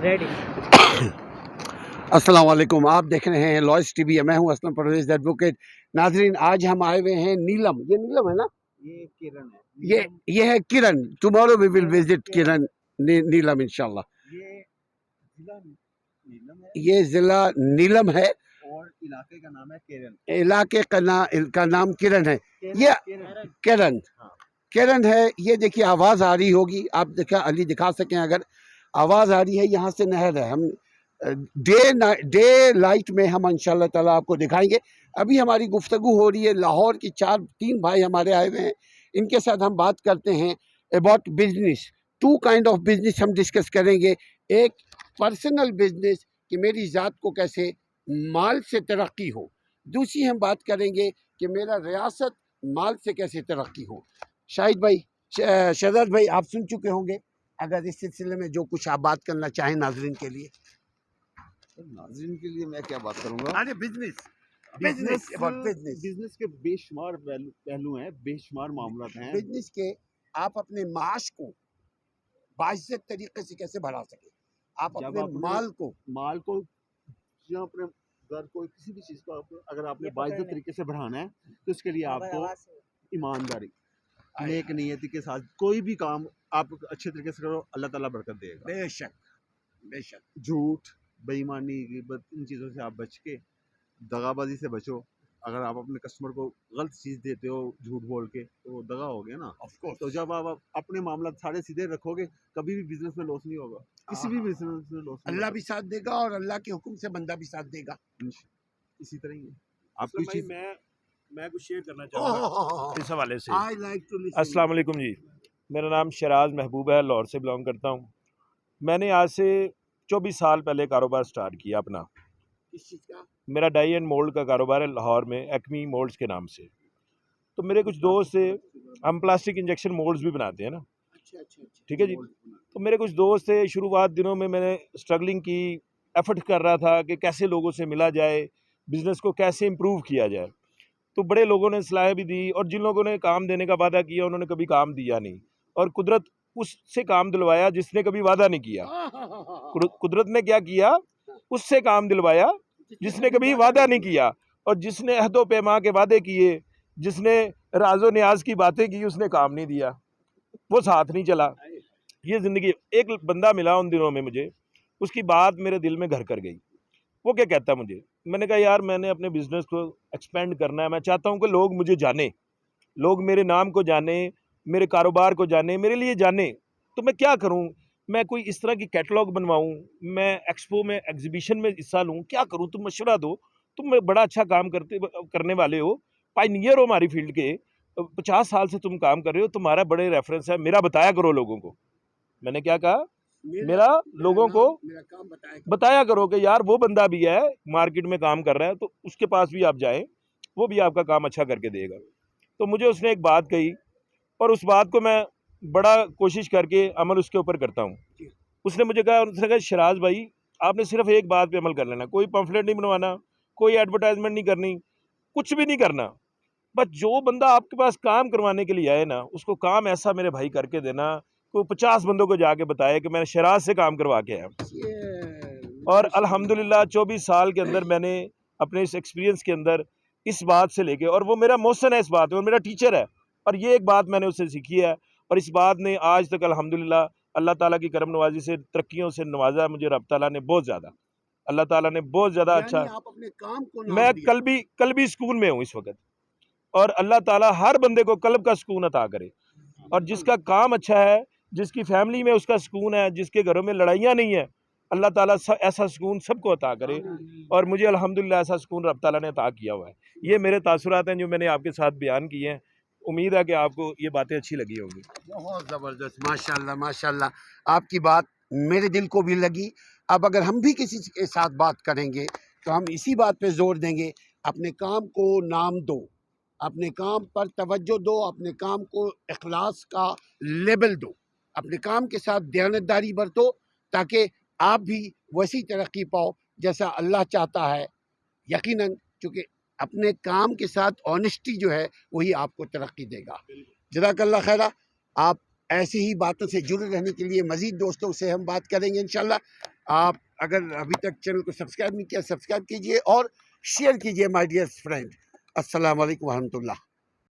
Ready. अस्सलाम वालेकुम, आप देख रहे हैं लॉयस टीवी। मैं हूं असलम परवेज़ एडवोकेट। नाजरीन, आज हम आए हुए हैं नीलम। ये नीलम है ना? ये किरण है। ये है किरण। टुमारो वी विल विजिट किरण। किरण नीलम इंशाल्लाह। ये जिला नीलम है ये ज़िला नीलम है और इलाके का नाम है किरण। इलाके का नाम किरण है। ये किरण। किरण हाँ। किरण है। ये देखिए, आवाज़ आ रही होगी, आप दिखा सकें अगर आवाज़ आ रही है। यहाँ से नहर है। हम डे लाइट में हम इंशाल्लाह ताला आपको दिखाएंगे। अभी हमारी गुफ्तगू हो रही है, लाहौर की तीन भाई हमारे आए हुए हैं, इनके साथ हम बात करते हैं about business. Two kind of business हम डिस्कस करेंगे। एक पर्सनल बिजनेस कि मेरी ज़ात को कैसे माल से तरक्की हो। दूसरी हम बात करेंगे कि मेरा रियासत माल से कैसे तरक्की हो। शाहिद भाई, शहजाद भाई, आप सुन चुके होंगे। अगर इस सिलसिले में जो कुछ आप बात करना चाहें नाजरीन के लिए। नाज़रीन के लिए मैं क्या बात करूंगा। अरे बिजनेस बिजनेस के बेशुमार पहलू हैं, बेशुमार मामला हैं। बिजनेस के आप अपने माश को बाइज्जत तरीके से कैसे बढ़ा सके। आप जब अपने अपने माल को या अपने घर को किसी भी चीज़ को अगर आपने बाइज्जत तरीके से बढ़ाना है तो इसके लिए आपको ईमानदारी, नेक नियति के साथ कोई भी काम आप अच्छे तरीके से करो, अल्लाह ताला बरकत देगा। बेशक बेशक। झूठ, बेईमानी, गिबत, इन चीज़ों से आप बच के, दगाबाजी से बचो। अगर आप अपने कस्टमर को गलत चीज़ देते हो झूठ बोल के तो वो दगा हो गया ना। Of course. तो जब आप अपने मामला सारे सीधे रखोगे कभी भी बिजनेस में लॉस नहीं होगा, किसी भी बिजनेस में लॉस नहीं अल्लाह होगा। भी साथ देगा और अल्लाह के हुक्म से बंदा भी साथ देगा। इसी तरह ही है आपकी भाई, चीज़। मैं कुछ शेयर करना चाहूँगा इस हवाले से। I like to listen. अस्सलाम वालेकुम जी, मेरा नाम शराज महबूब है, लाहौर से बिलोंग करता हूँ। मैंने आज से 24 साल पहले कारोबार स्टार्ट किया अपना। किस चीज़ का? मेरा डाई एंड मोल्ड का कारोबार है लाहौर में, एक्मी मोल्ड्स के नाम से। तो मेरे कुछ दोस्त थे, हम प्लास्टिक इंजेक्शन मोल्ड्स भी बनाते हैं ना। अच्छा। ठीक है जी। तो मेरे कुछ दोस्त थे, शुरुआत दिनों में मैंने स्ट्रगलिंग की, एफर्ट कर रहा था कि कैसे लोगों से मिला जाए, बिज़नेस को कैसे इम्प्रूव किया जाए। तो बड़े लोगों ने सलाह भी दी और जिन लोगों ने काम देने का वादा किया उन्होंने कभी काम दिया नहीं, और कुदरत उससे काम दिलवाया जिसने कभी वादा नहीं किया। कुदरत ने क्या किया, उससे काम दिलवाया जिसने कभी वादा नहीं किया, और जिसने अहदो पैमा के वादे किए, जिसने राजो न्याज की बातें की, उसने काम नहीं दिया, वो साथ नहीं चला। ये ज़िंदगी। एक बंदा मिला उन दिनों में मुझे, उसकी बात मेरे दिल में घर कर गई। वो क्या कहता मुझे, मैंने कहा यार मैंने अपने बिजनेस को एक्सपेंड करना है, मैं चाहता हूँ कि लोग मुझे जाने, लोग मेरे नाम को जाने, मेरे कारोबार को जाने, मेरे लिए जाने। तो मैं क्या करूँ, मैं कोई इस तरह की कैटलॉग बनवाऊँ, मैं एक्सपो में एग्जीबिशन में हिस्सा लूँ, क्या करूँ, तुम मशवरा दो। तुम बड़ा अच्छा काम करने वाले हो, पायनियर हो हमारी फील्ड के, 50 साल से तुम काम कर रहे हो, तुम्हारा बड़े रेफरेंस है, मेरा बताया करो लोगों को। मैंने क्या कहा, मेरा लोगों को मेरा काम बताया करो कि यार वो बंदा भी है मार्केट में काम कर रहा है, तो उसके पास भी आप जाएं, वो भी आपका काम अच्छा करके देगा। तो मुझे उसने एक बात कही और उस बात को मैं बड़ा कोशिश करके अमल उसके ऊपर करता हूँ। उसने मुझे कहा शराज भाई, आपने सिर्फ एक बात पे अमल कर लेना, कोई पम्फलेट नहीं बनवाना, कोई एडवर्टाइजमेंट नहीं करनी, कुछ भी नहीं करना। बस जो बंदा आपके पास काम करवाने के लिए आए ना, उसको काम ऐसा मेरे भाई करके देना, को 50 बंदों को जाके बताया कि मैंने शराज से काम करवा के आया। और अल्हम्दुलिल्लाह 24 साल के अंदर मैंने अपने इस एक्सपीरियंस के अंदर इस बात से लेके, और वो मेरा मोहसन है इस बात में, और मेरा टीचर है, और ये एक बात मैंने उससे सीखी है, और इस बात ने आज तक अल्हम्दुलिल्लाह अल्लाह ताला की करम नवाजी से तरक्कियों से नवाजा मुझे रब ताला ने बहुत ज़्यादा, अल्लाह ताला ने बहुत ज़्यादा अच्छा। आप अपने काम को मैं कल भी स्कूल में हूँ इस वक्त, और अल्लाह ताला हर बंदे को कल्ब का सुकून अता करे, और जिसका काम अच्छा है, जिसकी फैमिली में उसका सुकून है, जिसके घरों में लड़ाइयाँ नहीं है, अल्लाह ताला ऐसा सुकून सबको अता करे। और मुझे अल्हम्दुलिल्लाह ऐसा सुकून रब ताला ने अता किया हुआ है। ये मेरे तासुरात हैं जो मैंने आपके साथ बयान किए हैं। उम्मीद है कि आपको ये बातें अच्छी लगी होंगी। बहुत ज़बरदस्त, माशाल्लाह माशाल्लाह। आपकी बात मेरे दिल को भी लगी। अब अगर हम भी किसी के साथ बात करेंगे तो हम इसी बात पे जोर देंगे, अपने काम को नाम दो, अपने काम पर तवज्जो दो, अपने काम को इखलास का लेबल दो, अपने काम के साथ दयानतदारी बरतो, ताकि आप भी वैसी तरक्की पाओ जैसा अल्लाह चाहता है। यकीनन, क्योंकि अपने काम के साथ ऑनेस्टी जो है वही आपको तरक्की देगा। जज़ाकल्लाह खैरा। आप ऐसी ही बातों से जुड़े रहने के लिए मज़ीद दोस्तों से हम बात करेंगे इंशाल्लाह। आप अगर अभी तक चैनल को सब्सक्राइब नहीं किया, सब्सक्राइब कीजिए और शेयर कीजिए माय डियर फ्रेंड। अस्सलाम वालेकुम व रहमतुल्लाह।